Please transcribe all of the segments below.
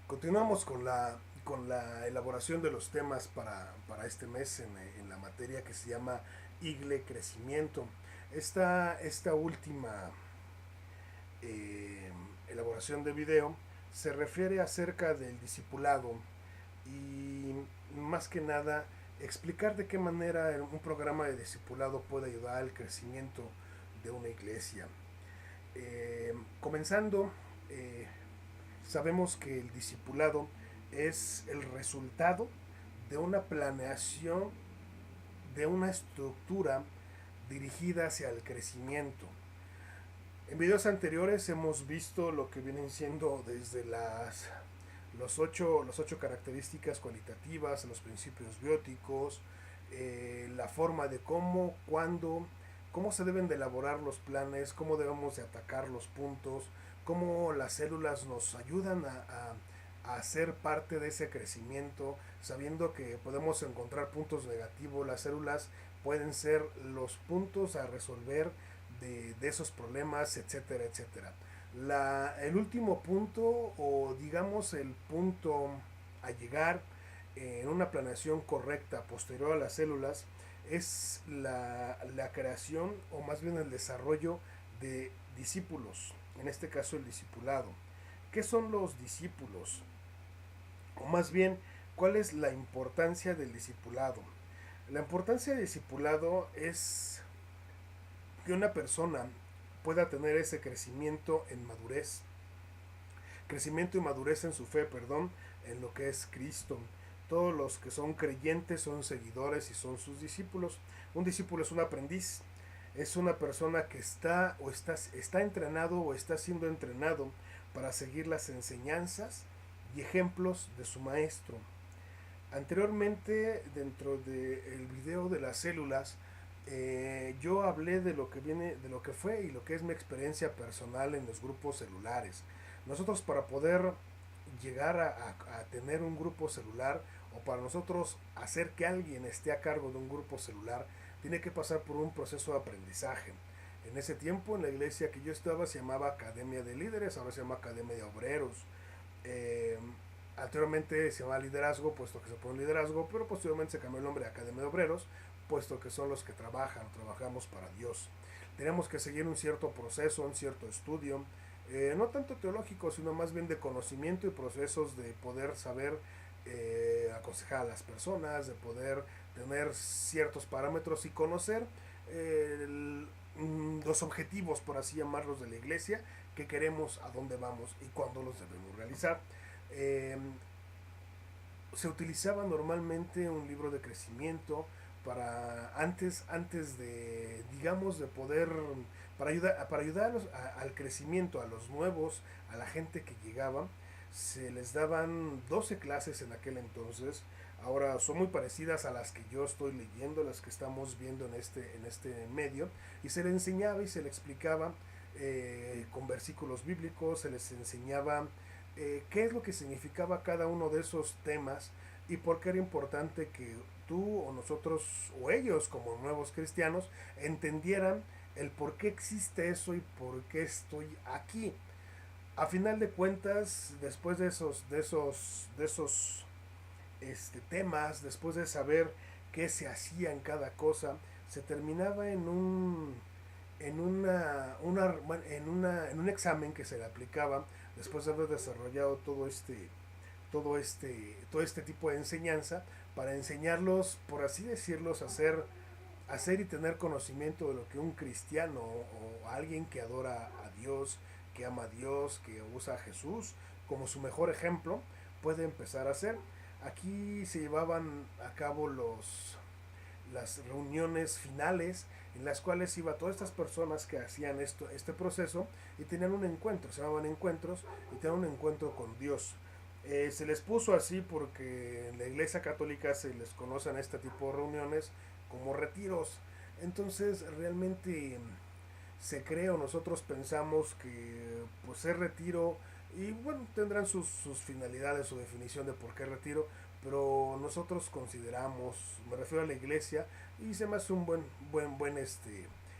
Continuamos con la elaboración de los temas para este mes en la materia que se llama Igle Crecimiento. Esta última eh, elaboración de video se refiere acerca del discipulado y más que nada explicar de qué manera un programa de discipulado puede ayudar al crecimiento de una iglesia. Comenzando, eh, sabemos que el discipulado es el resultado de una planeación, de una estructura dirigida hacia el crecimiento. En videos anteriores hemos visto lo que vienen siendo desde las ocho características cualitativas, los principios bióticos, la forma de cómo, cuándo, cómo se deben de elaborar los planes, cómo debemos de atacar los puntos, cómo las células nos ayudan a ser parte de ese crecimiento, sabiendo que podemos encontrar puntos negativos. Las células pueden ser los puntos a resolver de esos problemas, etcétera, etcétera. El último punto, o digamos el punto a llegar en una planeación correcta posterior a las células, es la creación o más bien el desarrollo de discípulos, en este caso el discipulado. ¿Qué son los discípulos? O más bien, ¿cuál es la importancia del discipulado? La importancia del discipulado es que una persona pueda tener ese crecimiento en madurez, crecimiento y madurez en su fe, perdón, en lo que es Cristo. Todos los que son creyentes son seguidores y son sus discípulos. Un discípulo es un aprendiz, es una persona que está entrenado o está siendo entrenado para seguir las enseñanzas y ejemplos de su maestro. Anteriormente, dentro del video de las células, yo hablé de lo que viene, de lo que fue y lo que es mi experiencia personal en los grupos celulares. Nosotros para poder llegar a tener un grupo celular o para nosotros hacer que alguien esté a cargo de un grupo celular, tiene que pasar por un proceso de aprendizaje. En ese tiempo, en la iglesia que yo estaba, se llamaba Academia de Líderes, ahora se llama Academia de Obreros. Eh, Anteriormente se llamaba Liderazgo, puesto que se pone liderazgo, pero posteriormente se cambió el nombre a Academia de Obreros, puesto que son los que trabajamos para Dios. Tenemos que seguir un cierto proceso, un cierto estudio, no tanto teológico, sino más bien de conocimiento y procesos de poder saber aconsejar a las personas, de poder tener ciertos parámetros y conocer los objetivos, por así llamarlos, de la iglesia, que queremos, a dónde vamos y cuándo los debemos realizar. Eh, Se utilizaba normalmente un libro de crecimiento para antes de, digamos, de poder, para ayudar al crecimiento, a los nuevos, a la gente que llegaba. Se les daban 12 clases en aquel entonces. Ahora son muy parecidas a las que yo estoy leyendo, las que estamos viendo en este medio. Y se les enseñaba y se les explicaba con versículos bíblicos, se les enseñaba qué es lo que significaba cada uno de esos temas y por qué era importante que tú o nosotros o ellos como nuevos cristianos entendieran el por qué existe eso y por qué estoy aquí. A final de cuentas, después de esos temas, después de saber qué se hacía en cada cosa, se terminaba en un examen que se le aplicaba después de haber desarrollado todo este tipo de enseñanza para enseñarlos, por así decirlos, hacer y tener conocimiento de lo que un cristiano o alguien que adora a Dios, que ama a Dios, que usa a Jesús como su mejor ejemplo, puede empezar a hacer. Aquí se llevaban a cabo las reuniones finales en las cuales iba todas estas personas que hacían este proceso y tenían un encuentro, se llamaban encuentros y tenían un encuentro con Dios. Se les puso así porque en la iglesia católica se les conocen este tipo de reuniones como retiros. Entonces realmente se cree o nosotros pensamos que pues es retiro y bueno, tendrán sus finalidades, su definición de por qué retiro, pero nosotros consideramos, me refiero a la iglesia, y se me hace un buen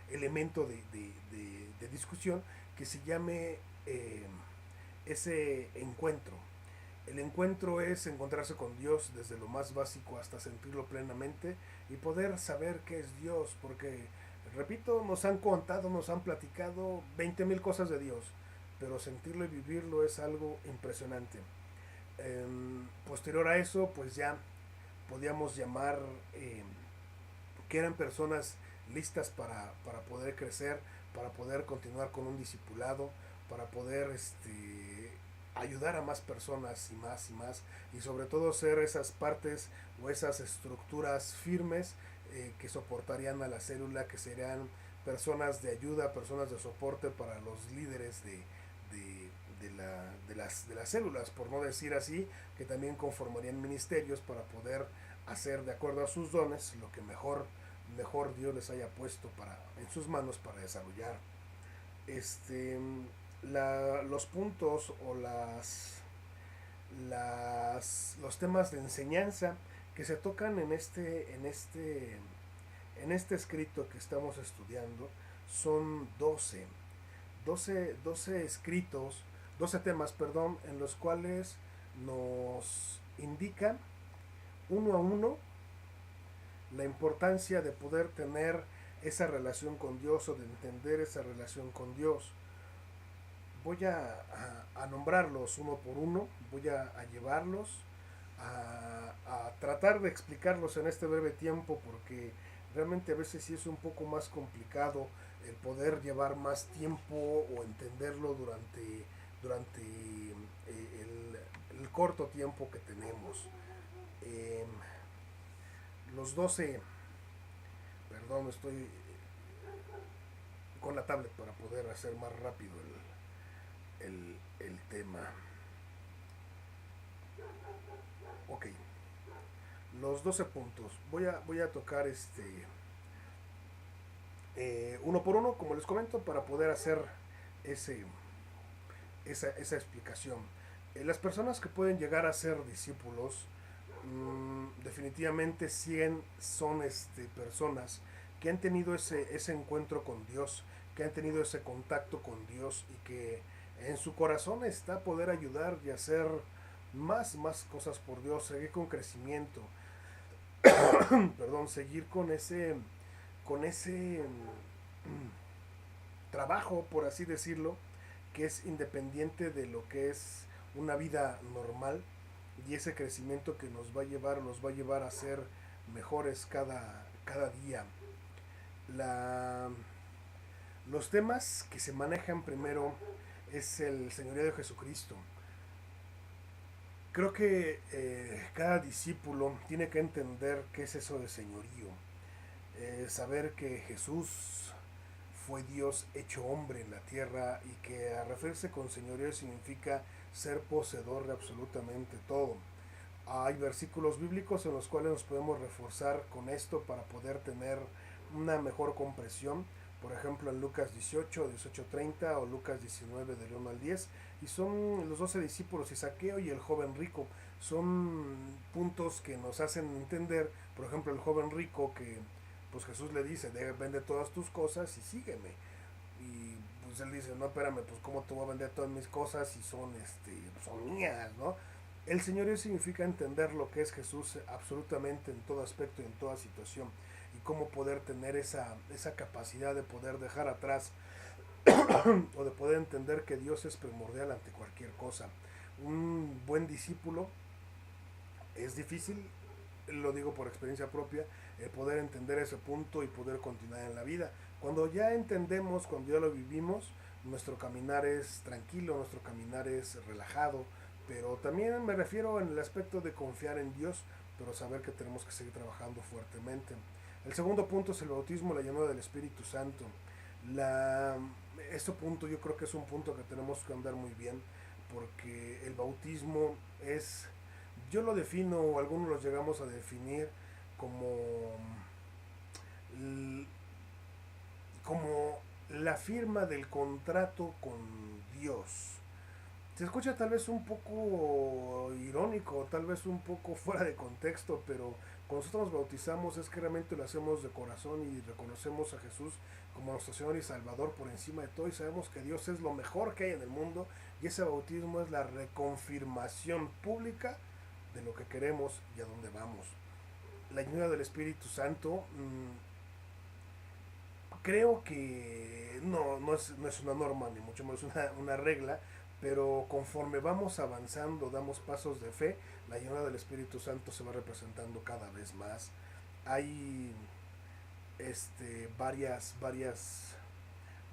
elemento de discusión que se llame ese encuentro. El encuentro es encontrarse con Dios desde lo más básico hasta sentirlo plenamente y poder saber qué es Dios, porque, repito, nos han contado, nos han platicado 20,000 cosas de Dios, pero sentirlo y vivirlo es algo impresionante. Posterior a eso, pues ya podíamos llamar que eran personas listas para poder crecer, para poder continuar con un discipulado, para poder ayudar a más personas y más y más, y sobre todo ser esas partes o esas estructuras firmes que soportarían a la célula, que serían personas de ayuda, personas de soporte para los líderes de las células, por no decir así, que también conformarían ministerios para poder hacer de acuerdo a sus dones lo que mejor Dios les haya puesto en sus manos para desarrollar. Este, los puntos o los temas de enseñanza que se tocan en este escrito que estamos estudiando son 12 escritos, 12 temas, perdón, en los cuales nos indican uno a uno la importancia de poder tener esa relación con Dios o de entender esa relación con Dios. Voy a nombrarlos uno por uno, voy a llevarlos, a tratar de explicarlos en este breve tiempo, porque realmente a veces sí es un poco más complicado el poder llevar más tiempo o entenderlo durante el corto tiempo que tenemos. Eh, los 12, perdón, estoy con la tablet para poder hacer más rápido el tema. Ok, los 12 puntos. Voy a tocar uno por uno, como les comento, para poder hacer ese, esa explicación. Las personas que pueden llegar a ser discípulos, definitivamente 100 son personas que han tenido ese encuentro con Dios, que han tenido ese contacto con Dios y que en su corazón está poder ayudar y hacer más cosas por Dios, seguir con crecimiento, perdón, seguir con ese trabajo, por así decirlo, que es independiente de lo que es una vida normal, y ese crecimiento que los va a llevar a ser mejores cada día. La, los temas que se manejan primero es el señorío de Jesucristo. Creo que cada discípulo tiene que entender qué es eso de señorío. Saber que Jesús fue Dios hecho hombre en la tierra y que a referirse con señorío significa ser poseedor de absolutamente todo. Hay versículos bíblicos en los cuales nos podemos reforzar con esto para poder tener una mejor comprensión. Por ejemplo, en Lucas 18, 18:30 o Lucas 19, del 1 al 10. Y son los 12 discípulos y Zaqueo y el joven rico. Son puntos que nos hacen entender, por ejemplo, el joven rico que pues Jesús le dice, vende todas tus cosas y sígueme. Y pues él dice, no, espérame, pues cómo te voy a vender todas mis cosas si son mías, ¿no? El señorío significa entender lo que es Jesús absolutamente en todo aspecto y en toda situación, y cómo poder tener esa capacidad de poder dejar atrás o de poder entender que Dios es primordial ante cualquier cosa. Un buen discípulo es difícil, lo digo por experiencia propia, el poder entender ese punto y poder continuar en la vida. Cuando ya entendemos, cuando ya lo vivimos, nuestro caminar es tranquilo, nuestro caminar es relajado, pero también me refiero en el aspecto de confiar en Dios, pero saber que tenemos que seguir trabajando fuertemente. El segundo punto es el bautismo, la llenura del Espíritu Santo. La, este punto yo creo que es un punto que tenemos que andar muy bien, porque el bautismo es, yo lo defino, o algunos los llegamos a definir como, como la firma del contrato con Dios. Se escucha tal vez un poco irónico, tal vez un poco fuera de contexto, pero cuando nosotros nos bautizamos es que realmente lo hacemos de corazón y reconocemos a Jesús como nuestro Señor y Salvador por encima de todo, y sabemos que Dios es lo mejor que hay en el mundo y ese bautismo es la reconfirmación pública de lo que queremos y a dónde vamos. La llenura del Espíritu Santo, creo que no es una norma, ni mucho menos una regla, pero conforme vamos avanzando, damos pasos de fe, la llenura del Espíritu Santo se va representando cada vez más. Hay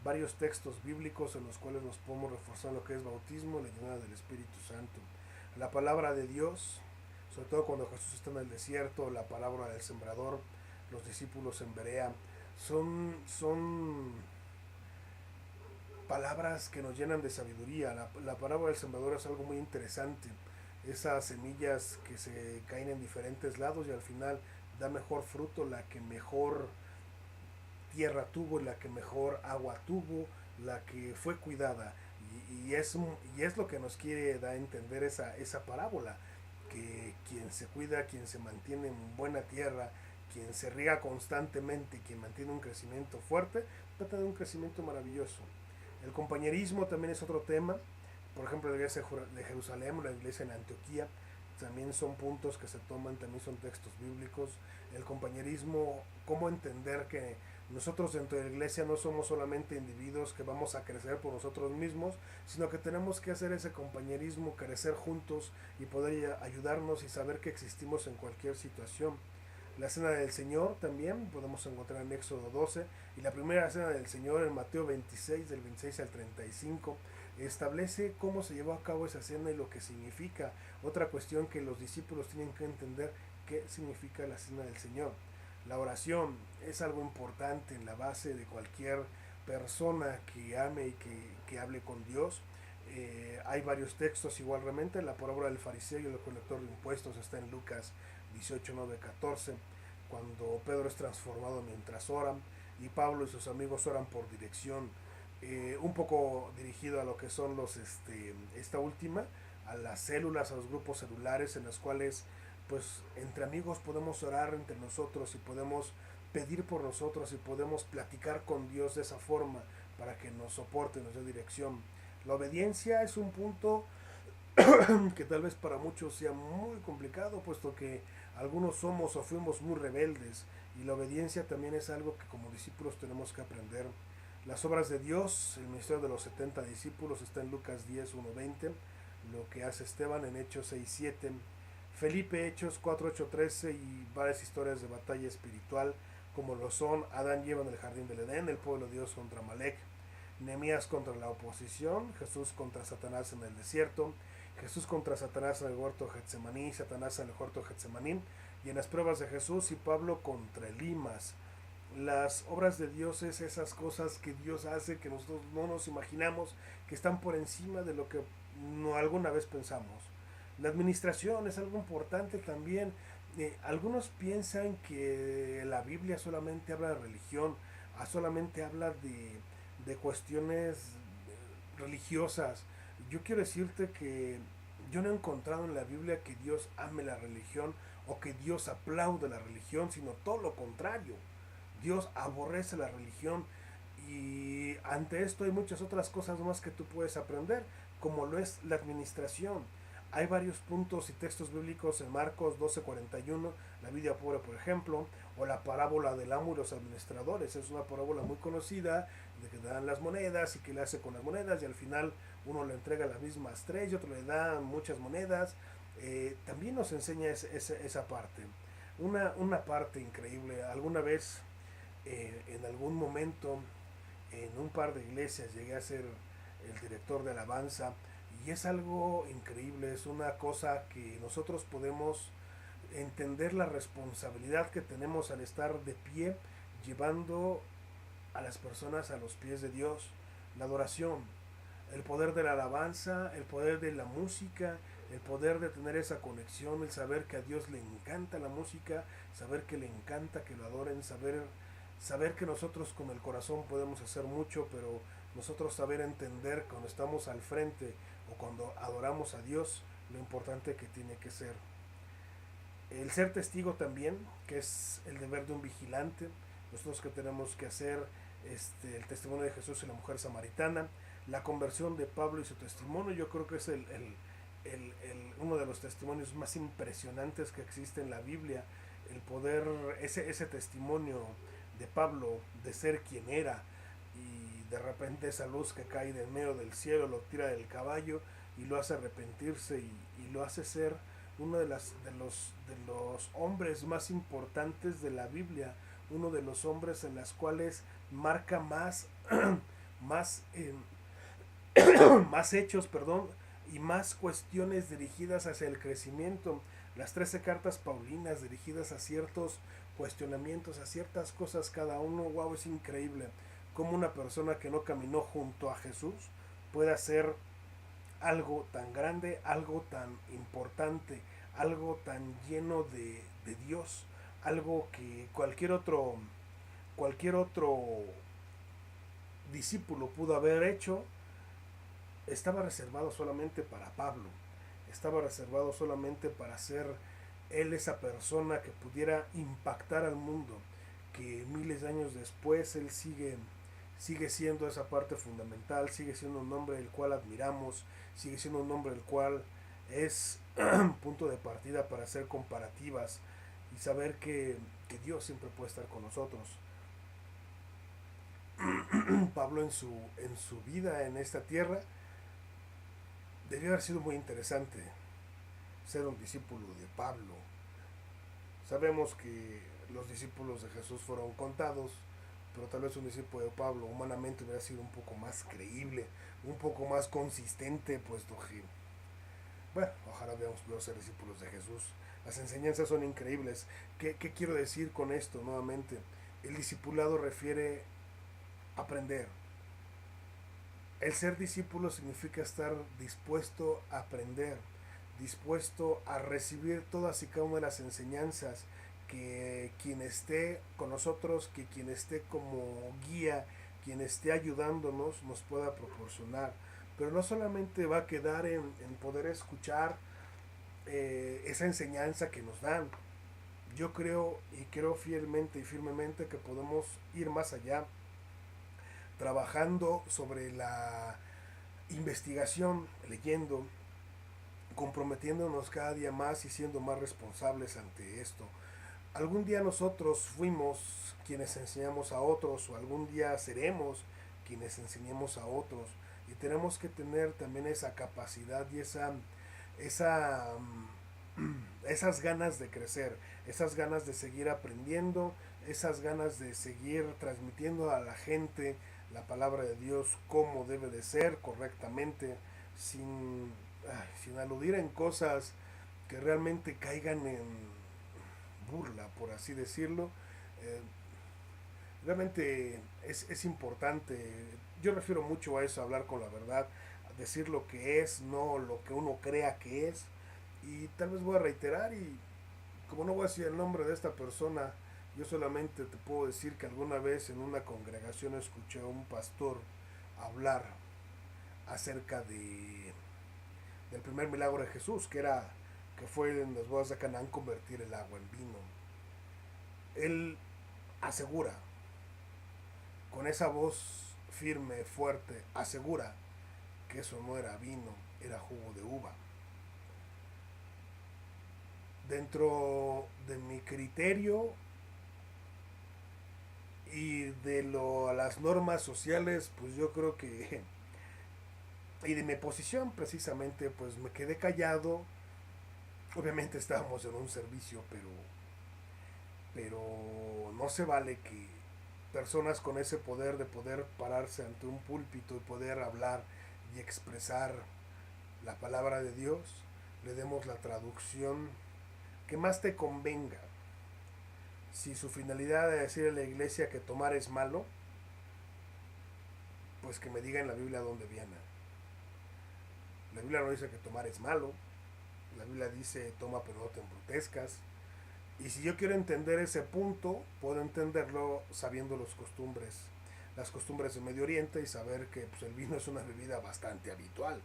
varios textos bíblicos en los cuales nos podemos reforzar lo que es bautismo y la llenura del Espíritu Santo. La palabra de Dios, sobre todo cuando Jesús está en el desierto, la palabra del sembrador, los discípulos en Berea, son palabras que nos llenan de sabiduría. La parábola del sembrador es algo muy interesante. Esas semillas que se caen en diferentes lados y al final da mejor fruto la que mejor tierra tuvo, la que mejor agua tuvo, la que fue cuidada. Y es lo que nos quiere dar a entender esa parábola, que quien se cuida, quien se mantiene en buena tierra, quien se riega constantemente, quien mantiene un crecimiento fuerte, trata de un crecimiento maravilloso. El compañerismo también es otro tema. Por ejemplo, la iglesia de Jerusalén, la iglesia en Antioquía, también son puntos que se toman, también son textos bíblicos. El compañerismo, cómo entender que nosotros dentro de la iglesia no somos solamente individuos que vamos a crecer por nosotros mismos, sino que tenemos que hacer ese compañerismo, crecer juntos y poder ayudarnos y saber que existimos en cualquier situación. La cena del Señor también podemos encontrar en Éxodo 12 y la primera cena del Señor en Mateo 26, del 26 al 35, establece cómo se llevó a cabo esa cena y lo que significa. Otra cuestión que los discípulos tienen que entender, qué significa la cena del Señor. La oración es algo importante en la base de cualquier persona que ame y que hable con Dios. Hay varios textos igualmente. La parábola del fariseo y el colector de impuestos está en Lucas 18, 9, 14, cuando Pedro es transformado mientras oran y Pablo y sus amigos oran por dirección, un poco dirigido a lo que son esta última, a las células, a los grupos celulares en los cuales pues entre amigos podemos orar entre nosotros y podemos pedir por nosotros y podemos platicar con Dios de esa forma para que nos soporte, nos dé dirección. La obediencia es un punto que tal vez para muchos sea muy complicado, puesto que algunos somos o fuimos muy rebeldes, y la obediencia también es algo que como discípulos tenemos que aprender. Las obras de Dios, el ministerio de los 70 discípulos está en Lucas 10, 1, 20, lo que hace Esteban en Hechos 6, 7, Felipe Hechos 4, 8, 13 y varias historias de batalla espiritual como lo son Adán y Eva en el jardín del Edén, el pueblo de Dios contra Amalek, Nehemías contra la oposición, Jesús contra Satanás en el desierto, Jesús contra Satanás en el huerto de Getsemaní, Satanás en el huerto de Getsemaní, y en las pruebas de Jesús y Pablo contra Elimas. Las obras de Dios es esas cosas que Dios hace que nosotros no nos imaginamos, que están por encima de lo que no alguna vez pensamos. La administración es algo importante también. Algunos piensan que la Biblia solamente habla de religión, solamente habla de cuestiones religiosas. Yo quiero decirte que yo no he encontrado en la Biblia que Dios ame la religión o que Dios aplaude la religión, sino todo lo contrario. Dios aborrece la religión, y ante esto hay muchas otras cosas más que tú puedes aprender, como lo es la administración. Hay varios puntos y textos bíblicos en Marcos 12:41, la vida pobre por ejemplo, o la parábola del amo y los administradores. Es una parábola muy conocida de que dan las monedas y que le hace con las monedas y al final uno le entrega las mismas tres y otro le da muchas monedas. También nos enseña esa parte. Una parte increíble. Alguna vez, en algún momento, en un par de iglesias llegué a ser el director de alabanza y es algo increíble, es una cosa que nosotros podemos entender la responsabilidad que tenemos al estar de pie llevando a las personas a los pies de Dios. La adoración, el poder de la alabanza, el poder de la música, el poder de tener esa conexión, el saber que a Dios le encanta la música, saber que le encanta que lo adoren, saber que nosotros con el corazón podemos hacer mucho, pero nosotros saber entender cuando estamos al frente o cuando adoramos a Dios, lo importante que tiene que ser. El ser testigo también, que es el deber de un vigilante. Nosotros que tenemos que hacer el testimonio de Jesús y la mujer samaritana. la conversión de Pablo y su testimonio. Yo creo que es uno de los testimonios más impresionantes que existe en la Biblia, el poder, ese testimonio de Pablo de ser quien era, y de repente esa luz que cae de en medio del cielo lo tira del caballo y lo hace arrepentirse y lo hace ser uno de los hombres más importantes de la Biblia, uno de los hombres en las cuales marca más más más hechos, perdón, y más cuestiones dirigidas hacia el crecimiento. Las 13 cartas paulinas dirigidas a ciertos cuestionamientos, a ciertas cosas cada uno. Wow, es increíble cómo una persona que no caminó junto a Jesús puede hacer algo tan grande, algo tan importante, algo tan lleno de Dios, algo que cualquier otro discípulo pudo haber hecho. Estaba reservado solamente para Pablo, estaba reservado solamente para ser él esa persona que pudiera impactar al mundo, que miles de años después él sigue siendo esa parte fundamental, sigue siendo un hombre del cual admiramos, sigue siendo un hombre del cual es punto de partida para hacer comparativas y saber que Dios siempre puede estar con nosotros. Pablo en su vida en esta tierra debió haber sido muy interesante ser un discípulo de Pablo. Sabemos que los discípulos de Jesús fueron contados, pero tal vez un discípulo de Pablo humanamente hubiera sido un poco más creíble, un poco más consistente, puesto que, bueno, ojalá veamos poder ser discípulos de Jesús. Las enseñanzas son increíbles. ¿Qué quiero decir con esto nuevamente? El discipulado refiere aprender. El ser discípulo significa estar dispuesto a aprender, dispuesto a recibir todas y cada una de las enseñanzas que quien esté con nosotros, que quien esté como guía, quien esté ayudándonos nos pueda proporcionar. Pero no solamente va a quedar en poder escuchar esa enseñanza que nos dan. Yo creo y creo fielmente y firmemente que podemos ir más allá, trabajando sobre la investigación, leyendo, comprometiéndonos cada día más y siendo más responsables ante esto. Algún día nosotros fuimos quienes enseñamos a otros, o algún día seremos quienes enseñemos a otros, y tenemos que tener también esa capacidad y esa esas ganas de crecer, esas ganas de seguir aprendiendo, esas ganas de seguir transmitiendo a la gente la palabra de Dios como debe de ser correctamente, sin aludir en cosas que realmente caigan en burla, por así decirlo. Eh, Realmente es importante. Yo refiero mucho a eso, a hablar con la verdad, a decir lo que es, no lo que uno crea que es. Y tal vez voy a reiterar, y como no voy a decir el nombre de esta persona, yo solamente te puedo decir que alguna vez en una congregación escuché a un pastor hablar acerca del primer milagro de Jesús, que fue en las bodas de Canaán convertir el agua en vino. Él asegura, con esa voz firme, fuerte, asegura que eso no era vino, era jugo de uva. Dentro de mi criterio y de las normas sociales, pues yo creo que, y de mi posición precisamente, pues me quedé callado. Obviamente estábamos en un servicio, pero no se vale que personas con ese poder de poder pararse ante un púlpito y poder hablar y expresar la palabra de Dios, le demos la traducción que más te convenga. Si su finalidad es decir a la iglesia que tomar es malo, pues que me diga en la Biblia dónde viene. La Biblia no dice que tomar es malo, la Biblia dice toma pero no te embrutezcas. Y si yo quiero entender ese punto, puedo entenderlo sabiendo las costumbres de Medio Oriente, y saber que pues, el vino es una bebida bastante habitual.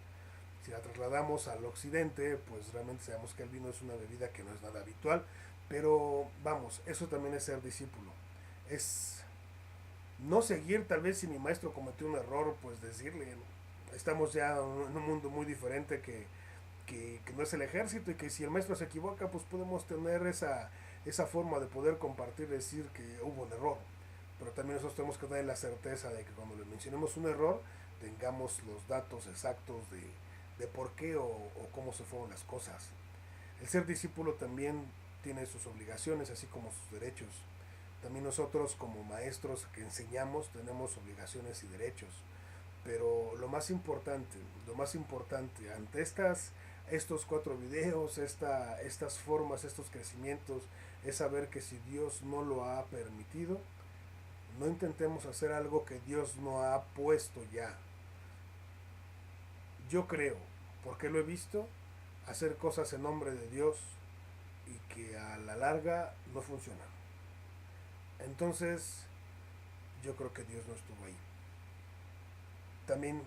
Si la trasladamos al occidente, pues realmente sabemos que el vino es una bebida que no es nada habitual. Pero vamos, eso también es ser discípulo. Es no seguir, tal vez si mi maestro cometió un error, pues decirle, ¿no? Estamos ya en un mundo muy diferente que no es el ejército, y que si el maestro se equivoca, pues podemos tener esa forma de poder compartir, decir que hubo un error. Pero también nosotros tenemos que tener la certeza de que cuando le mencionemos un error, tengamos los datos exactos de por qué o cómo se fueron las cosas. El ser discípulo también tiene sus obligaciones, así como sus derechos. También nosotros como maestros que enseñamos tenemos obligaciones y derechos. Pero lo más importante ante estos 4 videos, estas formas, estos crecimientos, es saber que si Dios no lo ha permitido, no intentemos hacer algo que Dios no ha puesto ya. Yo creo, porque lo he visto, hacer cosas en nombre de Dios y que a la larga no funcionan. Entonces, yo creo que Dios no estuvo ahí. También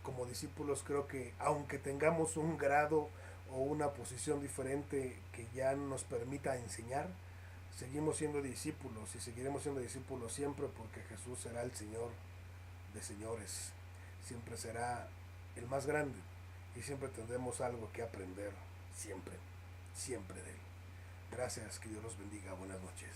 como discípulos creo que aunque tengamos un grado o una posición diferente que ya nos permita enseñar, seguimos siendo discípulos y seguiremos siendo discípulos siempre, porque Jesús será el Señor de señores, siempre será el más grande y siempre tendremos algo que aprender, siempre, siempre de Él. Gracias, que Dios los bendiga, buenas noches.